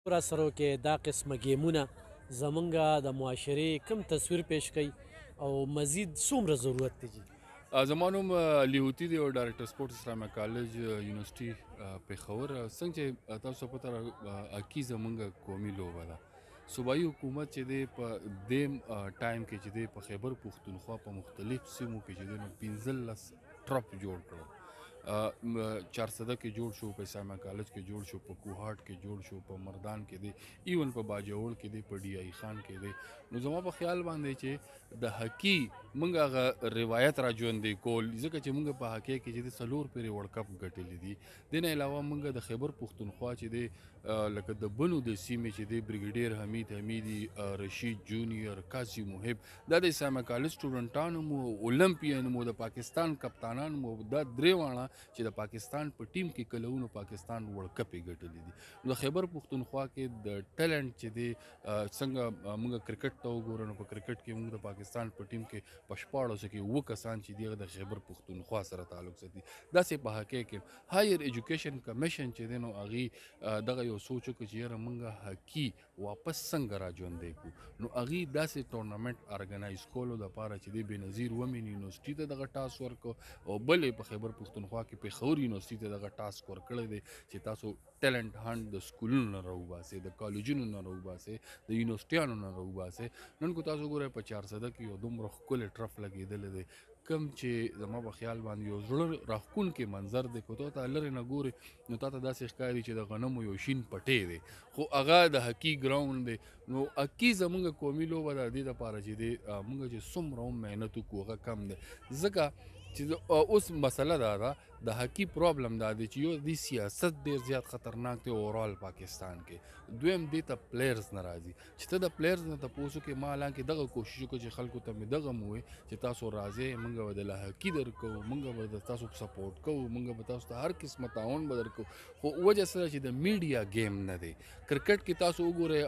را سره کې دا قسمه ګیمونه زمونږ د معاشرې کم تصویر پیش کوي او مزید څومره ضرورت دی جی؟ زما نوم لیهوتي دی او ډایرکټر سپورټس اسلامیا کالج یونیورسيټي پېښور. څنګه چې تاسو پته هاکي زموږ قومي لوبه ده. صوبایي حکومت چې دی په دې ټایم کې چې دی په خیبر پښتونخوا په مختلف سیمو کې چې دی نو 15 ټرپ جوړ کړل. چارسده کې جوړ شو، په اسلامیا کالج کې جوړ شو، په کوهاټ کې جوړ شو، په مردان کې دی، ایون په باجوړ کې دی، په ډي آی خان کې دی. نو زما په خیال باندې چې د هاکي موږ هغه روایت را ژوندی کول، ځکه چې موږ په هاکي کې چې دی 4 پیرې ورلډ کپ ګټلي دي. دې نه علاوه موږ د خیبر پښتونخوا چې دی لکه د بنو د سیمې چې دی بریګیډیر حمید حمیدي، رشید جونیور، قاسم محب، دا د اسلامیا کالج سټوډنټانو مو، اولمپین مو، د پاکستان کپتانان مو، دا درې واړه چې د پاکستان په ټیم کې کلونو پاکستان ورلډ کپ یې ګټلي دي. نو د خیبر پښتونخوا کې د ټیلنټ چې دی څنګه موږ کرکټ ته وګورو، نو په کرکټ کې موږ د پاکستان په ټیم کې په 14 کې 7 کسان چې دی د خیبر پښتونخوا سره تعلق ساتي. داسې په هاکي کې هایر ایجوکیشن کمیشن چې دی نو هغې دغه یو سوچ وکړو چې یاره موږ هاکي واپس څنګه را ژوندی کړو. نو هغې داسې ټورنمنټ ارګنایز کولو دپاره چې دی بېنظیر ومن یونیورسټي ته دغه ټاسک ورکړو او بل یې په خیبر پښتونخوا کې پېښور یونیورسټي ته دغه ټاسک ورکړی دی چې تاسو ټیلنټ هانټ د سکولونو نه راوباسئ، د کالجونو نه راوباسئ، د یونیورسټیانو نه راوباسئ. نن کو تاسو ګورئ په چارسده کې یو دومره ښکلی ټرف لګېدلی دی، کم چې زما په خیال باندې یو زړه راښکونکی منظر دی. که ته لرې نه ګورې نو تا ته داسې ښکاري چې د غنمو یو شین پټی دی، خو هغه د هاکي ګراوند دی. نو هاکي زموږ قومي لوبه ده، دې دپاره چې دی موږ چې څومره هم محنت وکړو هغه کم دی. ځکه چې اوس مسله دا ده، د هاکي پرابلم دا دی چې یو دی سیاست ډېر زیات خطرناک دی اوورال پاکستان کې. دویم دې ته پلیرز نه راځي چې ته د پلیرز نه تپوس وکړې. ما حالانکې دغه کوشش وکړو چې خلکو ته مې دغه ووایي چې تاسو راځئ، موږ به د هاکي درکوو، موږ به د تاسو سپورټ کوو، موږ به تاسو ته هر قسمه تعاون به درکوو. خو وجه څه ده چې د میډیا گیم نه دی. کرکټ کې تاسو وګورئ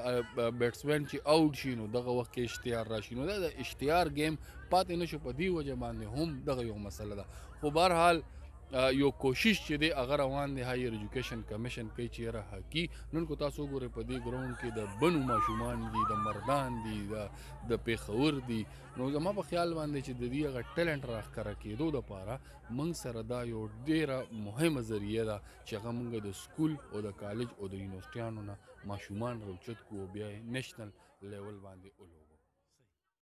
بیټسمین چې آوټ شي نو دغه وخت کې اشتهار راشي، نو دا د اشتهار گیم پاتې نه شو. په دې وجه باندې هم دغه یو مسله ده. خو بهرحال یو کوشش چې دی هغه روان دی. هایر ایجوکیشن کمیشن کوي چې یاره هاکي نن کو تاسو وګورئ په دې ګراوند کې د بنو ماشومان دي، د مردان دي، د پېښور دي. نو زما په خیال باندې چې د دې هغه ټیلنټ راښکاره کېدو دپاره موږ سره دا یو ډېره مهمه ذریعه ده چې هغه موږ د سکول او د کالج او د یونیورسټیانو نه ماشومان راوچت کړو او بیا یې نیشنل لیول باندې ولو.